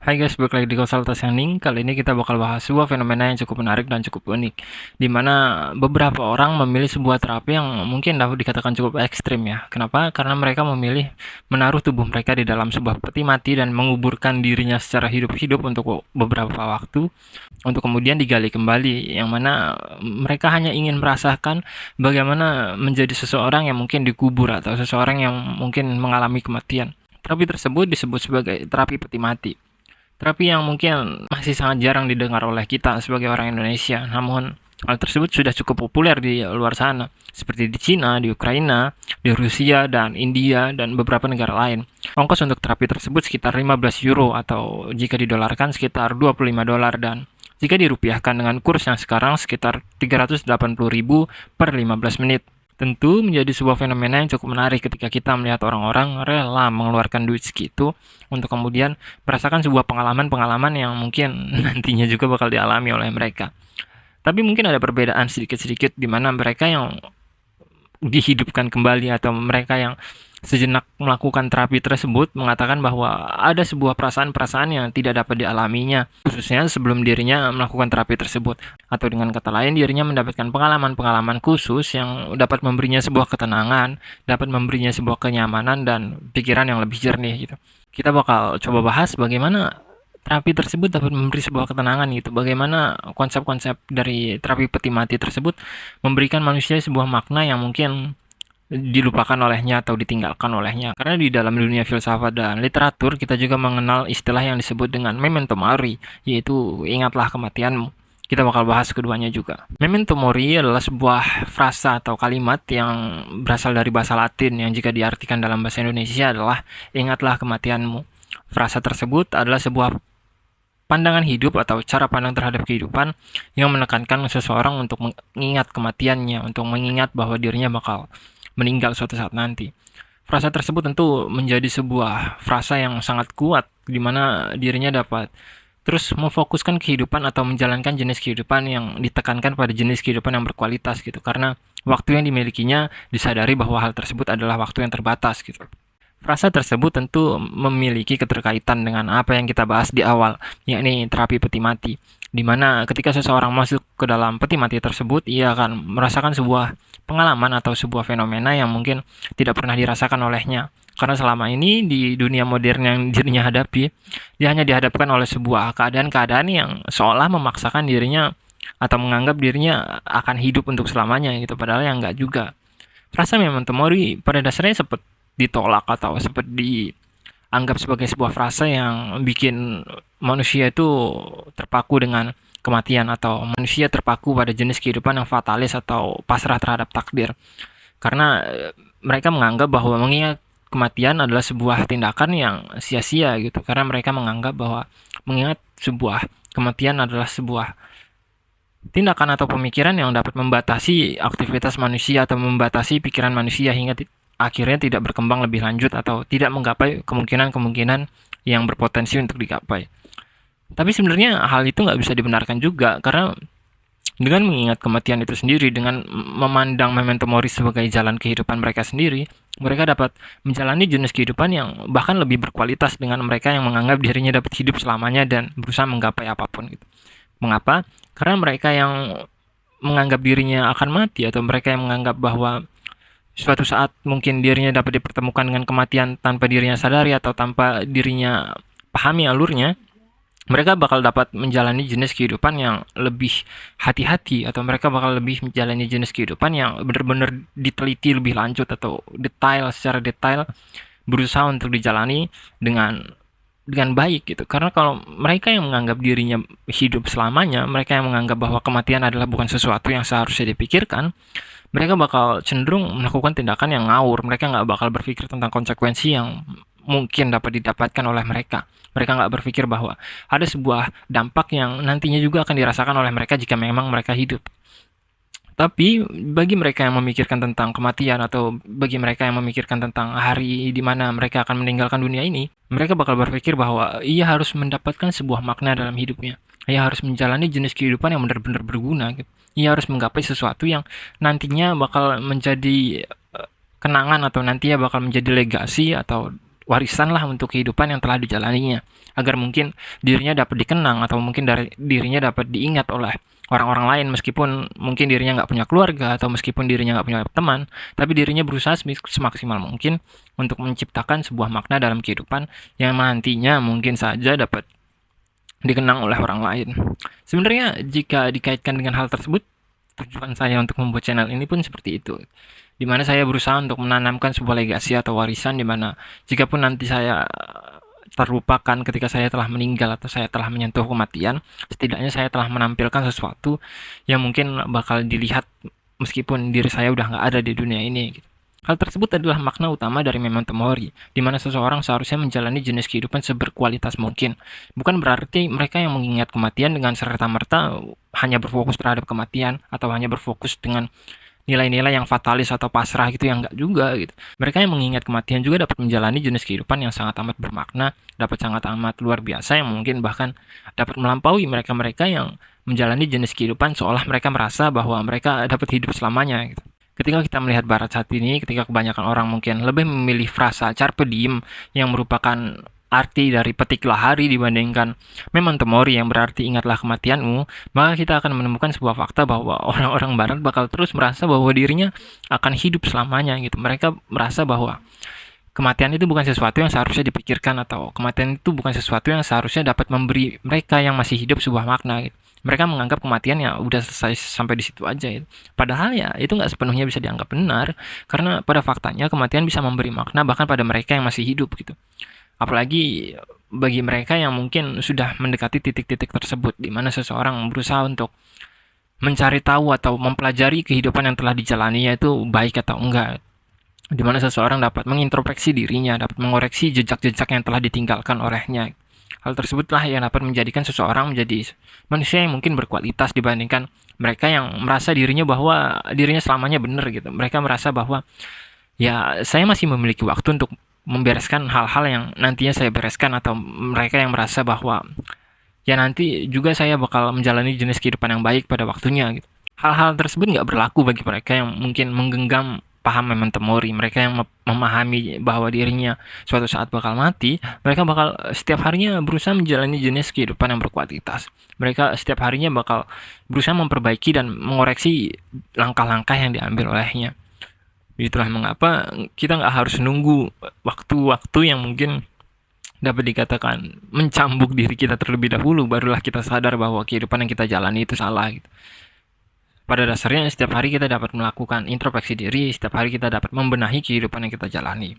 Hai guys, balik lagi di Konsultas Hening. Kali ini kita bakal bahas sebuah fenomena yang cukup menarik dan cukup unik, di mana beberapa orang memilih sebuah terapi yang mungkin dapat dikatakan cukup ekstrim ya. Kenapa? Karena mereka memilih menaruh tubuh mereka di dalam sebuah peti mati dan menguburkan dirinya secara hidup-hidup untuk beberapa waktu, untuk kemudian digali kembali, yang mana mereka hanya ingin merasakan bagaimana menjadi seseorang yang mungkin dikubur atau seseorang yang mungkin mengalami kematian. Terapi tersebut disebut sebagai terapi peti mati. Terapi yang mungkin masih sangat jarang didengar oleh kita sebagai orang Indonesia. Namun, hal tersebut sudah cukup populer di luar sana, seperti di Cina, di Ukraina, di Rusia, dan India, dan beberapa negara lain. Ongkos untuk terapi tersebut sekitar 15 euro atau jika didolarkan sekitar 25 dolar dan jika dirupiahkan dengan kurs yang sekarang sekitar 380.000 per 15 menit. Tentu menjadi sebuah fenomena yang cukup menarik ketika kita melihat orang-orang rela mengeluarkan duit segitu untuk kemudian merasakan sebuah pengalaman-pengalaman yang mungkin nantinya juga bakal dialami oleh mereka. Tapi mungkin ada perbedaan sedikit-sedikit di mana mereka yang dihidupkan kembali atau mereka yang sejenak melakukan terapi tersebut mengatakan bahwa ada sebuah perasaan-perasaan yang tidak dapat dialaminya, khususnya sebelum dirinya melakukan terapi tersebut. Atau dengan kata lain, dirinya mendapatkan pengalaman-pengalaman khusus yang dapat memberinya sebuah ketenangan, dapat memberinya sebuah kenyamanan dan pikiran yang lebih jernih gitu. Kita bakal coba bahas bagaimana terapi tersebut dapat memberi sebuah ketenangan gitu. Bagaimana konsep-konsep dari terapi peti mati tersebut memberikan manusia sebuah makna yang mungkin dilupakan olehnya atau ditinggalkan olehnya. Karena di dalam dunia filsafat dan literatur kita juga mengenal istilah yang disebut dengan memento mori, yaitu ingatlah kematianmu. Kita bakal bahas keduanya juga. Memento mori adalah sebuah frasa atau kalimat yang berasal dari bahasa Latin yang jika diartikan dalam bahasa Indonesia adalah ingatlah kematianmu. Frasa tersebut adalah sebuah pandangan hidup atau cara pandang terhadap kehidupan yang menekankan seseorang untuk mengingat kematiannya, untuk mengingat bahwa dirinya bakal meninggal suatu saat nanti. Frasa tersebut tentu menjadi sebuah frasa yang sangat kuat, di mana dirinya dapat terus memfokuskan kehidupan atau menjalankan jenis kehidupan yang ditekankan pada jenis kehidupan yang berkualitas gitu. Karena waktu yang dimilikinya disadari bahwa hal tersebut adalah waktu yang terbatas gitu. Frasa tersebut tentu memiliki keterkaitan dengan apa yang kita bahas di awal, yakni terapi peti mati, di mana ketika seseorang masuk ke dalam peti mati tersebut, ia akan merasakan sebuah pengalaman atau sebuah fenomena yang mungkin tidak pernah dirasakan olehnya. Karena selama ini di dunia modern yang dirinya hadapi, dia hanya dihadapkan oleh sebuah keadaan-keadaan yang seolah memaksakan dirinya atau menganggap dirinya akan hidup untuk selamanya gitu, padahal yang enggak juga. Rasa memento mori pada dasarnya sempat ditolak atau sempat dianggap sebagai sebuah frasa yang bikin manusia itu terpaku dengan kematian atau manusia terpaku pada jenis kehidupan yang fatalis atau pasrah terhadap takdir. Karena mereka menganggap bahwa mengingat kematian adalah sebuah tindakan yang sia-sia gitu. Karena mereka menganggap bahwa mengingat sebuah kematian adalah sebuah tindakan atau pemikiran yang dapat membatasi aktivitas manusia atau membatasi pikiran manusia hingga akhirnya tidak berkembang lebih lanjut atau tidak menggapai kemungkinan-kemungkinan yang berpotensi untuk digapai. Tapi sebenarnya hal itu nggak bisa dibenarkan juga, karena dengan mengingat kematian itu sendiri, dengan memandang memento mori sebagai jalan kehidupan mereka sendiri, mereka dapat menjalani jenis kehidupan yang bahkan lebih berkualitas dengan mereka yang menganggap dirinya dapat hidup selamanya dan berusaha menggapai apapun gitu. Mengapa? Karena mereka yang menganggap dirinya akan mati atau mereka yang menganggap bahwa suatu saat mungkin dirinya dapat dipertemukan dengan kematian tanpa dirinya sadari atau tanpa dirinya pahami alurnya, mereka bakal dapat menjalani jenis kehidupan yang lebih hati-hati atau mereka bakal lebih menjalani jenis kehidupan yang benar-benar diteliti lebih lanjut atau secara detail berusaha untuk dijalani dengan baik gitu. Karena kalau mereka yang menganggap dirinya hidup selamanya, mereka yang menganggap bahwa kematian adalah bukan sesuatu yang seharusnya dipikirkan, mereka bakal cenderung melakukan tindakan yang ngawur. Mereka nggak bakal berpikir tentang konsekuensi yang mungkin dapat didapatkan oleh mereka. Mereka nggak berpikir bahwa ada sebuah dampak yang nantinya juga akan dirasakan oleh mereka jika memang mereka hidup. Tapi bagi mereka yang memikirkan tentang kematian atau bagi mereka yang memikirkan tentang hari di mana mereka akan meninggalkan dunia ini, mereka bakal berpikir bahwa ia harus mendapatkan sebuah makna dalam hidupnya. Ia harus menjalani jenis kehidupan yang benar-benar berguna. Gitu. Ia harus menggapai sesuatu yang nantinya bakal menjadi kenangan atau nantinya bakal menjadi legasi atau warisan lah untuk kehidupan yang telah dijalaninya, agar mungkin dirinya dapat dikenang atau mungkin dari dirinya dapat diingat oleh orang-orang lain, meskipun mungkin dirinya nggak punya keluarga atau meskipun dirinya nggak punya teman, tapi dirinya berusaha semaksimal mungkin untuk menciptakan sebuah makna dalam kehidupan yang nantinya mungkin saja dapat dikenang oleh orang lain. Sebenarnya jika dikaitkan dengan hal tersebut, tujuan saya untuk membuat channel ini pun seperti itu, di mana saya berusaha untuk menanamkan sebuah legasi atau warisan, di mana jikapun nanti saya terlupakan ketika saya telah meninggal atau saya telah menyentuh kematian, setidaknya saya telah menampilkan sesuatu yang mungkin bakal dilihat meskipun diri saya udah nggak ada di dunia ini, gitu. Hal tersebut adalah makna utama dari Memento Mori, di mana seseorang seharusnya menjalani jenis kehidupan seberkualitas mungkin. Bukan berarti mereka yang mengingat kematian dengan serta-merta hanya berfokus terhadap kematian atau hanya berfokus dengan nilai-nilai yang fatalis atau pasrah gitu, yang enggak juga gitu. Mereka yang mengingat kematian juga dapat menjalani jenis kehidupan yang sangat amat bermakna, dapat sangat amat luar biasa, yang mungkin bahkan dapat melampaui mereka-mereka yang menjalani jenis kehidupan seolah mereka merasa bahwa mereka dapat hidup selamanya gitu. Ketika kita melihat barat saat ini, ketika kebanyakan orang mungkin lebih memilih frasa carpe diem yang merupakan arti dari petiklah hari dibandingkan memento mori yang berarti ingatlah kematianmu, maka kita akan menemukan sebuah fakta bahwa orang-orang barat bakal terus merasa bahwa dirinya akan hidup selamanya gitu. Mereka merasa bahwa kematian itu bukan sesuatu yang seharusnya dipikirkan, atau kematian itu bukan sesuatu yang seharusnya dapat memberi mereka yang masih hidup sebuah makna gitu. Mereka menganggap kematian ya udah selesai sampai di situ aja gitu. Padahal ya itu nggak sepenuhnya bisa dianggap benar, karena pada faktanya kematian bisa memberi makna bahkan pada mereka yang masih hidup gitu. Apalagi bagi mereka yang mungkin sudah mendekati titik-titik tersebut, di mana seseorang berusaha untuk mencari tahu atau mempelajari kehidupan yang telah dijalaninya itu baik atau enggak, di mana seseorang dapat mengintrospeksi dirinya, dapat mengoreksi jejak-jejak yang telah ditinggalkan olehnya. Hal tersebutlah yang dapat menjadikan seseorang menjadi manusia yang mungkin berkualitas dibandingkan mereka yang merasa dirinya bahwa dirinya selamanya benar gitu. Mereka merasa bahwa ya saya masih memiliki waktu untuk membereskan hal-hal yang nantinya saya bereskan, atau mereka yang merasa bahwa ya nanti juga saya bakal menjalani jenis kehidupan yang baik pada waktunya gitu. Hal-hal tersebut nggak berlaku bagi mereka yang mungkin menggenggam paham memento mori. Mereka yang memahami bahwa dirinya suatu saat bakal mati, mereka bakal setiap harinya berusaha menjalani jenis kehidupan yang berkualitas. Mereka setiap harinya bakal berusaha memperbaiki dan mengoreksi langkah-langkah yang diambil olehnya. Itulah mengapa kita nggak harus nunggu waktu-waktu yang mungkin dapat dikatakan mencambuk diri kita terlebih dahulu, barulah kita sadar bahwa kehidupan yang kita jalani itu salah gitu. Pada dasarnya setiap hari kita dapat melakukan introspeksi diri, setiap hari kita dapat membenahi kehidupan yang kita jalani.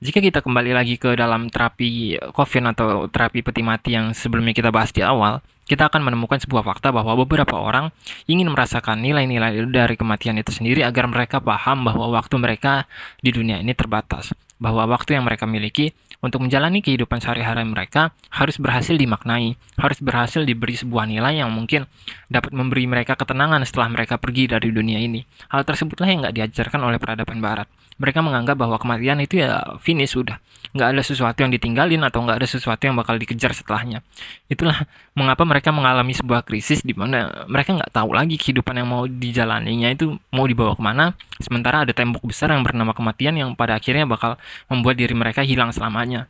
Jika kita kembali lagi ke dalam terapi Coffin atau terapi peti mati yang sebelumnya kita bahas di awal, kita akan menemukan sebuah fakta bahwa beberapa orang ingin merasakan nilai-nilai dari kematian itu sendiri agar mereka paham bahwa waktu mereka di dunia ini terbatas, bahwa waktu yang mereka miliki untuk menjalani kehidupan sehari-hari mereka harus berhasil dimaknai, harus berhasil diberi sebuah nilai yang mungkin dapat memberi mereka ketenangan setelah mereka pergi dari dunia ini. Hal tersebutlah yang nggak diajarkan oleh peradaban barat. Mereka menganggap bahwa kematian itu ya finish, sudah. Nggak ada sesuatu yang ditinggalin atau nggak ada sesuatu yang bakal dikejar setelahnya. Itulah mengapa mereka mengalami sebuah krisis di mana mereka nggak tahu lagi kehidupan yang mau dijalaninya itu mau dibawa kemana, sementara ada tembok besar yang bernama kematian yang pada akhirnya bakal membuat diri mereka hilang selamanya.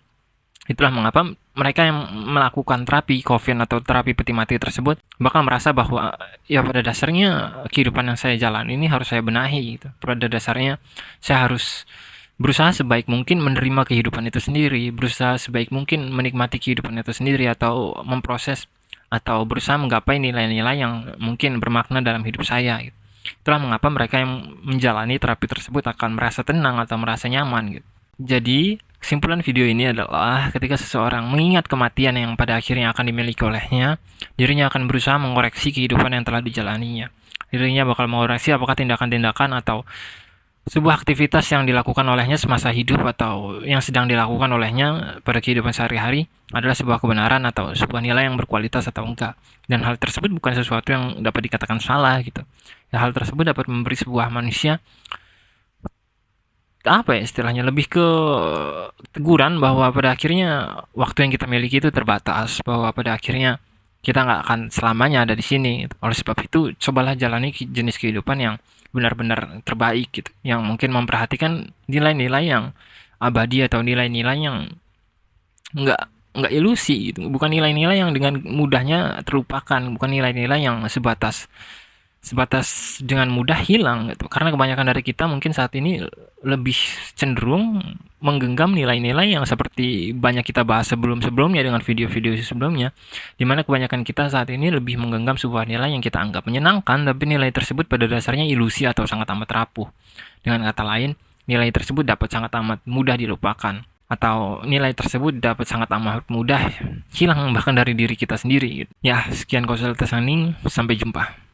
Itulah mengapa mereka yang melakukan terapi Coffin atau terapi peti mati tersebut bakal merasa bahwa ya pada dasarnya kehidupan yang saya jalan ini harus saya benahi gitu. Pada dasarnya saya harus berusaha sebaik mungkin menerima kehidupan itu sendiri, berusaha sebaik mungkin menikmati kehidupan itu sendiri, atau memproses atau berusaha menggapai nilai-nilai yang mungkin bermakna dalam hidup saya gitu. Itulah mengapa mereka yang menjalani terapi tersebut akan merasa tenang atau merasa nyaman gitu. Jadi, kesimpulan video ini adalah ketika seseorang mengingat kematian yang pada akhirnya akan dimiliki olehnya, dirinya akan berusaha mengoreksi kehidupan yang telah dijalaninya. Dirinya bakal mengoreksi apakah tindakan-tindakan atau sebuah aktivitas yang dilakukan olehnya semasa hidup atau yang sedang dilakukan olehnya pada kehidupan sehari-hari adalah sebuah kebenaran atau sebuah nilai yang berkualitas atau enggak. Dan hal tersebut bukan sesuatu yang dapat dikatakan salah gitu. Ya, hal tersebut dapat memberi sebuah manusia apa ya istilahnya, lebih ke teguran bahwa pada akhirnya waktu yang kita miliki itu terbatas, bahwa pada akhirnya kita nggak akan selamanya ada di sini. Oleh sebab itu cobalah jalani jenis kehidupan yang benar-benar terbaik gitu, yang mungkin memperhatikan nilai-nilai yang abadi atau nilai-nilai yang nggak nggak ilusi gitu, bukan nilai-nilai yang dengan mudahnya terlupakan, bukan nilai-nilai yang sebatas sebatas dengan mudah hilang gitu. Karena kebanyakan dari kita mungkin saat ini lebih cenderung menggenggam nilai-nilai yang seperti banyak kita bahas sebelum-sebelumnya dengan video-video sebelumnya, di mana kebanyakan kita saat ini lebih menggenggam sebuah nilai yang kita anggap menyenangkan, tapi nilai tersebut pada dasarnya ilusi atau sangat amat rapuh. Dengan kata lain, nilai tersebut dapat sangat amat mudah dilupakan, atau nilai tersebut dapat sangat amat mudah hilang bahkan dari diri kita sendiri. Ya, sekian konsultasi, sampai jumpa.